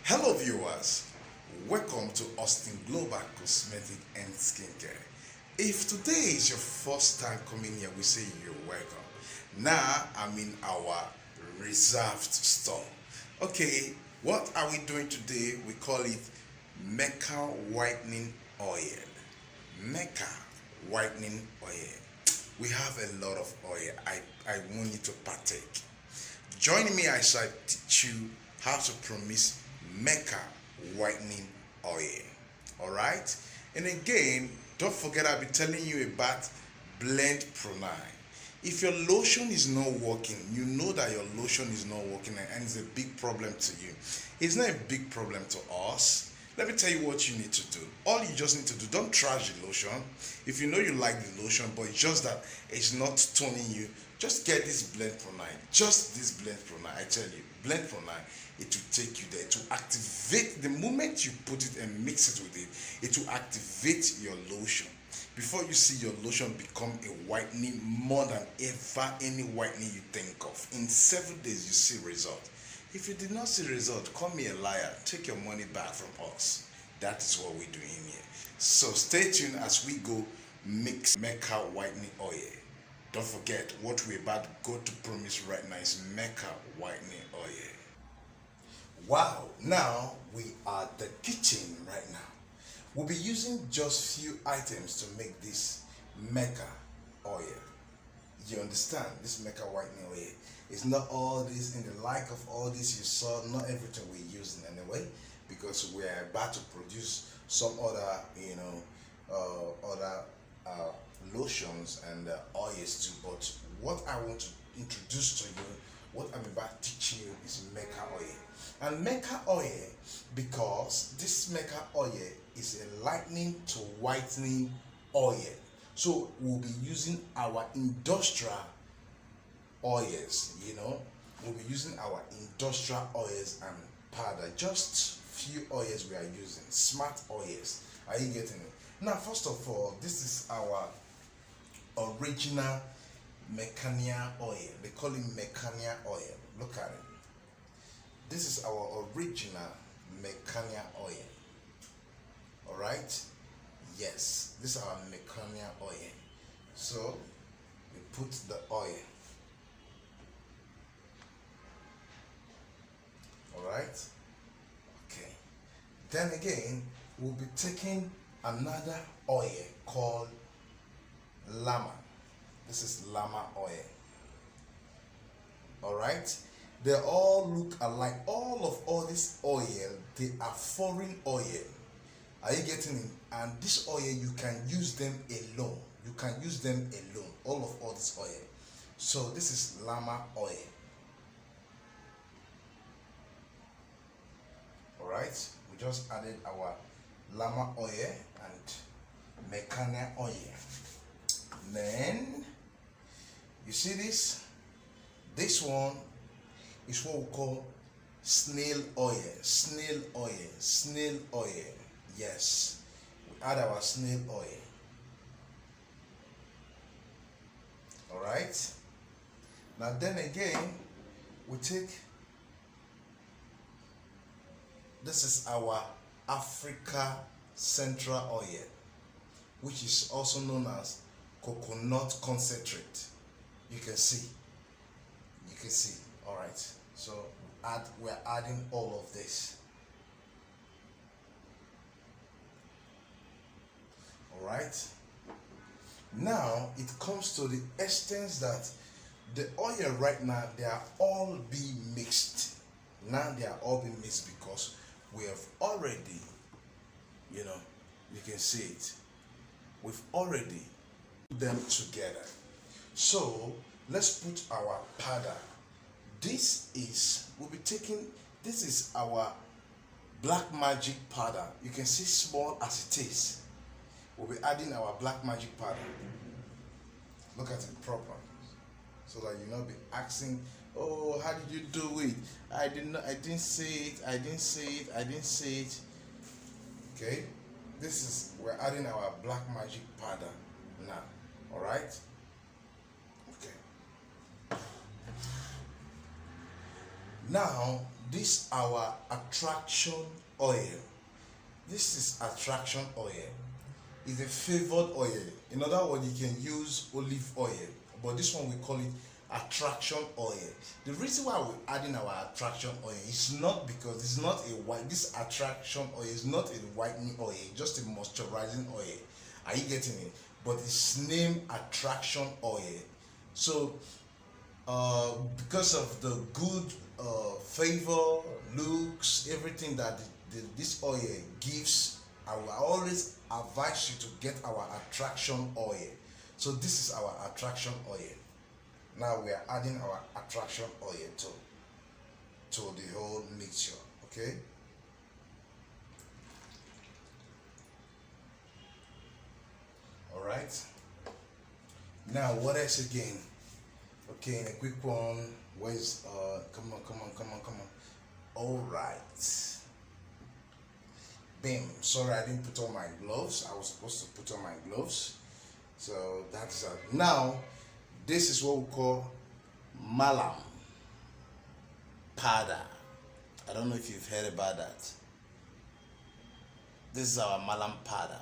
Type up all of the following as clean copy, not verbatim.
Hello viewers, welcome to Austin Global Cosmetic and Skincare. If today is your first time coming here, we say you're welcome. Now I'm in our reserved store. Okay, what are we doing today? We call it Meka Whitening Oil. Meka Whitening Oil. We have a lot of oil. I want you to partake. Join me as I teach you how to promise Mecca whitening oil. Alright? And again, don't forget I'll be telling you about Blend Pro 9. If your lotion is not working, you know that your lotion is not working and it's a big problem to you. It's not a big problem to us. Let me tell you what you need to do. All you just need to do, don't trash the lotion. If you know you like the lotion, but it's just that it's not toning you, just get this Blend Pro 9. Just this Blend Pro 9. I tell you, Blend Pro 9, it will take you there. To activate, the moment you put it and mix it with it will activate your lotion. Before you see your lotion become a whitening more than ever any whitening you think of. In 7 days, you see result. If you did not see result, call me a liar. Take your money back from us. That is what we're doing here. So stay tuned as we go mix Mecca whitening oil. Don't forget what we're about to go to promise right now is Mecca whitening oil. Wow, now we are at the kitchen right now. We'll be using just few items to make this Mecca oil. You understand? This Mecca whitening oil. It's not all this in the like of all this you saw, not everything we're using anyway, because we are about to produce some other, lotions and oils too. But what I want to introduce to you, what I'm about to teach you is Mecca oil. And Mecca oil, because this Mecca oil is a lightening to whitening oil. So we'll be using our industrial oils, we'll be using our industrial oils and powder, just few oils we are using, smart oils. Are you getting it? Now, first of all, this is our original Mecania oil. They call it Mecania oil. Look at it. This is our original Mecania oil. All right? Yes, this is our Mecania oil. So we put the oil. All right? Okay. Then again, we'll be taking another oil called Llama. This is Llama oil. All right? They all look alike. All this oil, they are foreign oil. Are you getting it? And this oil, you can use them alone. You can use them alone. All this oil. So this is Llama oil. Alright, we just added our Llama oil and Mecania oil. Then you see this? This one is what we call snail oil. Snail oil. Snail oil. Yes. We add our snail oil. Alright. Now then again, we take, this is our Africa Central oil, which is also known as coconut concentrate. You can see. All right. So we're adding all of this. All right. Now it comes to the extent that the oil right now, they are all being mixed. Now they are all being mixed because we have already, you can see it. We've already put them together. So let's put our powder. This is our black magic powder. You can see small as it is. We'll be adding our black magic powder. Look at it proper, so that you not be asking, oh, how did you do it? I didn't see it. Okay, we're adding our black magic powder now. All right. Okay. Now this our attraction oil. This is attraction oil. It's a favored oil. In other words, you can use olive oil, but this one we call it attraction oil. The reason why we're adding our attraction oil is not because it's not a white. This attraction oil is not a whitening oil, just a moisturizing oil. Are you getting it? But it's named attraction oil. So because of the good favor, looks, everything that this oil gives, I will always advise you to get our attraction oil. So this is our attraction oil. Now we are adding our attraction oil to the whole mixture. Okay. All right. Now what else again? Okay, in a quick one. Where's come on. All right. Bam. Sorry, I didn't put on my gloves. I was supposed to put on my gloves. So that's now. This is what we call malam powder. I don't know if you've heard about that. This is our malam powder.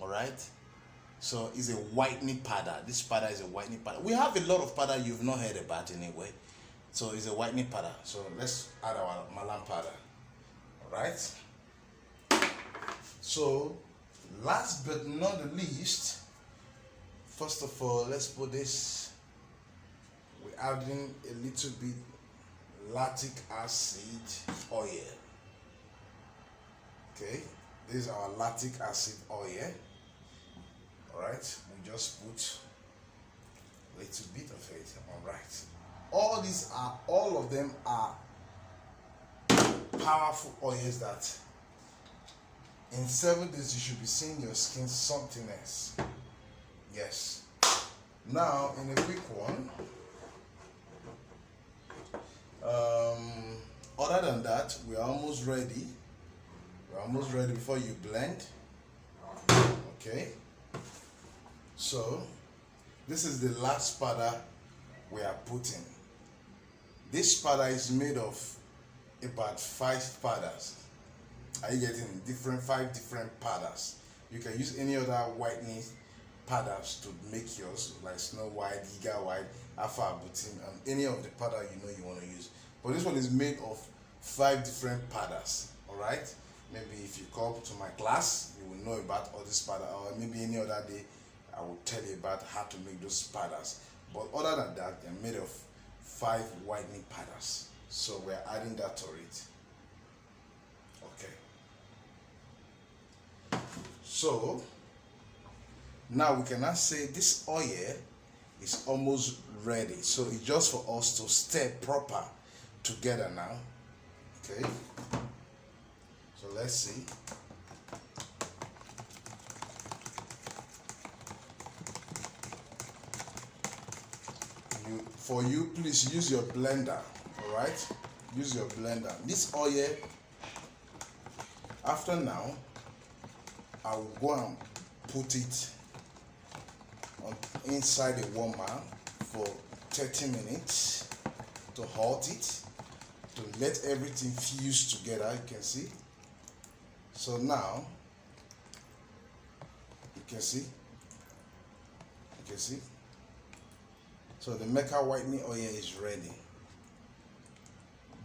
All right. So it's a whitening powder. This powder is a whitening powder. We have a lot of powder you've not heard about anyway. So it's a whitening powder. So let's add our malam powder. All right. So last but not the least, first of all, let's put this. We're adding a little bit lactic acid oil. Okay, this is our lactic acid oil. All right, we just put a little bit of it. All right, all of them are powerful oils that in 7 days you should be seeing your skin something else. Yes. Now in a quick one, other than that, we're almost ready. We're almost ready before you blend. Okay. So this is the last powder we are putting. This powder is made of about 5 powders. Are you getting 5 different powders? You can use any other whitening powders to make yours, like Snow White, Giga White, Alpha Abutin, and any of the powder you want to use. But this one is made of 5 different powders. All right. Maybe if you come to my class, you will know about all this powder, or maybe any other day I will tell you about how to make those powders. But other than that, they're made of 5 whitening powders. So we're adding that to it. Okay. So now we can now say this oil is almost ready. So it's just for us to stir proper together now. Okay. So let's see. For you, please use your blender. All right. Use your blender. This oil. After now, I will go and put it inside a warmer for 30 minutes to halt it, to let everything fuse together. You can see. So now you can see. So the Meka whitening oil is ready.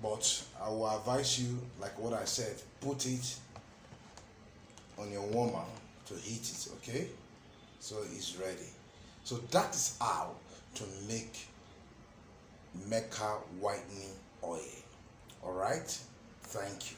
But I will advise you, like what I said, put it on your warmer to heat it. Okay, so it's ready. So that is how to make Meka whitening oil. All right. Thank you.